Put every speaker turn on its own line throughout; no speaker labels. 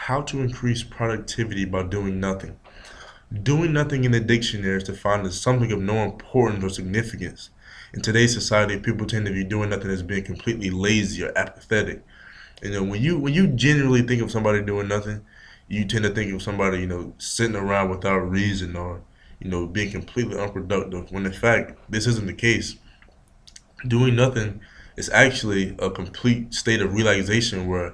How to increase productivity by doing nothing. Doing nothing in the dictionary is defined as something of no importance or significance. In today's society, people tend to be doing nothing as being completely lazy or apathetic. When you generally think of somebody doing nothing, you tend to think of somebody, sitting around without reason or, being completely unproductive. When in fact, this isn't the case. Doing nothing is actually a complete state of realization where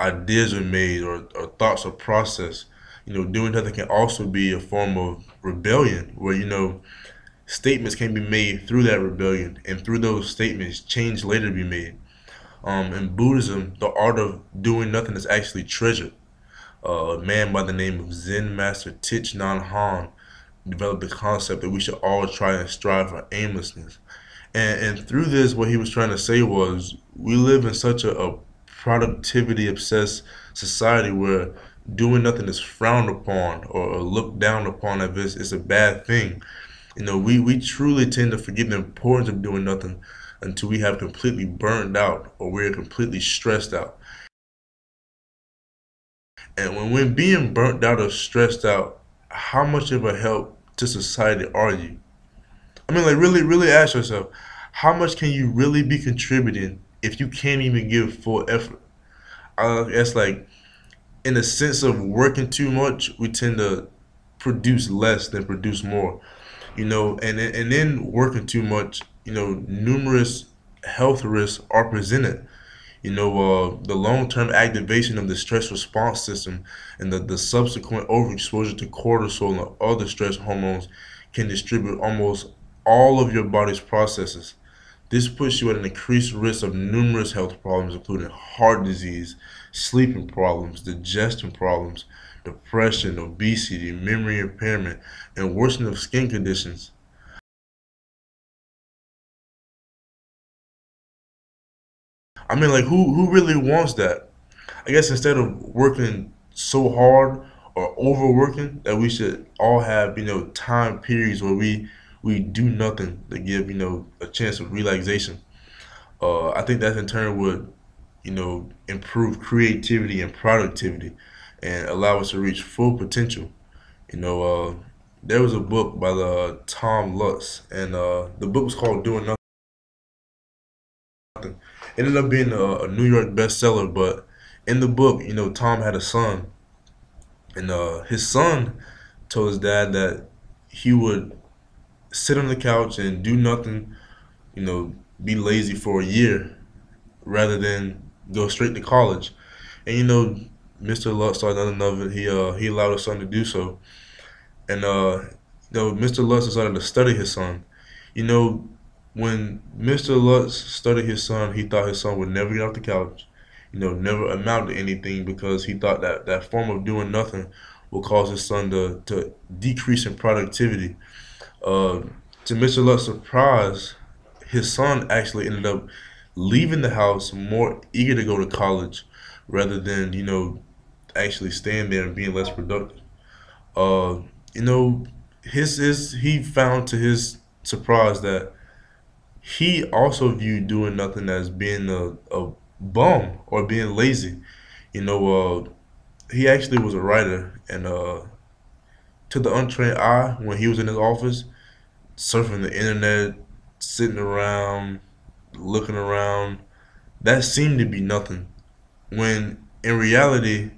ideas are made or thoughts are processed. Doing nothing can also be a form of rebellion where statements can be made through that rebellion, and through those statements change later be made. In Buddhism, the art of doing nothing is actually treasured. A man by the name of Zen Master Thich Nhat Hanh developed the concept that we should all try and strive for aimlessness. And through this, what he was trying to say was, we live in such a productivity obsessed society where doing nothing is frowned upon or looked down upon as it's a bad thing. We truly tend to forget the importance of doing nothing until we have completely burned out or we're completely stressed out. And when we're being burnt out or stressed out, how much of a help to society are you? I mean, like, really, really ask yourself, how much can you really be contributing if you can't even give full effort? It's like, in the sense of working too much, we tend to produce less than produce more. And then working too much, numerous health risks are presented. The long-term activation of the stress response system and the subsequent overexposure to cortisol and other stress hormones can distribute almost all of your body's processes. This puts you at an increased risk of numerous health problems, including heart disease, sleeping problems, digestion problems, depression, obesity, memory impairment, and worsening of skin conditions. I mean, like, who really wants that? I guess instead of working so hard or overworking, that we should all have, time periods where we do nothing to give, a chance of relaxation. I think that in turn would, improve creativity and productivity and allow us to reach full potential. You know, uh, there was a book by the Tom Lutz, and the book was called Doing Nothing. It ended up being a New York bestseller, but in the book, Tom had a son, and his son told his dad that he would sit on the couch and do nothing, be lazy for a year rather than go straight to college. And Mr. Lutz saw nothing of it. He allowed his son to do so, and Mr. Lutz decided to study his son. You know, when Mr. Lutz studied his son, he thought his son would never get off the couch. Never amount to anything because he thought that that form of doing nothing will cause his son to decrease in productivity. Uh, to Mr. Lutz's surprise, his son actually ended up leaving the house more eager to go to college rather than, actually staying there and being less productive. Uh, you know, his he found to his surprise that he also viewed doing nothing as being a bum or being lazy. You know, he actually was a writer, and to the untrained eye, when he was in his office, surfing the internet, sitting around, looking around, that seemed to be nothing. When in reality,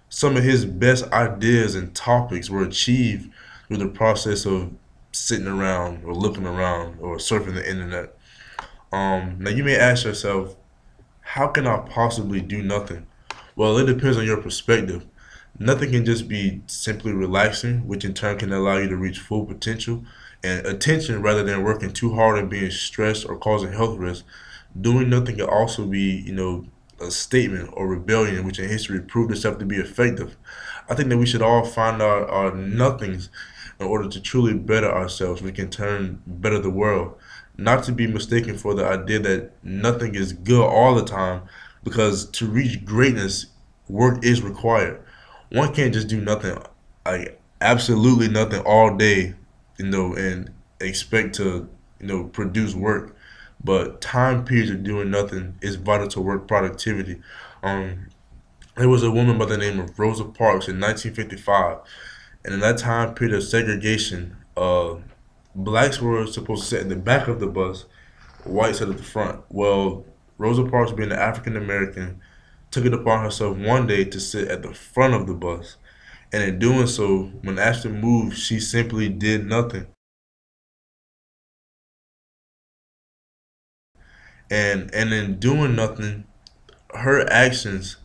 some of his best ideas and topics were achieved through the process of sitting around or looking around or surfing the internet. Now you may ask yourself, how can I possibly do nothing? Well, it depends on your perspective. Nothing can just be simply relaxing, which in turn can allow you to reach full potential and attention rather than working too hard and being stressed or causing health risks. Doing nothing can also be, a statement or rebellion, which in history proved itself to be effective. I think that we should all find our nothings in order to truly better ourselves. We can turn better the world. Not to be mistaken for the idea that nothing is good all the time, because to reach greatness, work is required. One can't just do nothing, like absolutely nothing all day, and expect to, produce work. But time periods of doing nothing is vital to work productivity. Um, There was a woman by the name of Rosa Parks in 1955, and in that time period of segregation, blacks were supposed to sit in the back of the bus, whites sat at the front. Well, Rosa Parks, being an African American, took it upon herself one day to sit at the front of the bus, and in doing so, when Ashton moved, she simply did nothing. And in doing nothing, her actions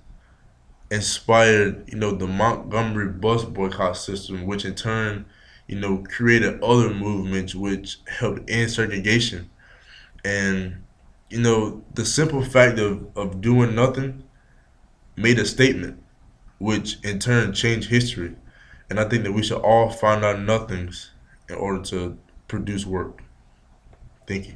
inspired, the Montgomery bus boycott system, which in turn, created other movements which helped end segregation. And, the simple fact of doing nothing made a statement, which in turn changed history. And I think that we should all find our nothings in order to produce work. Thank you.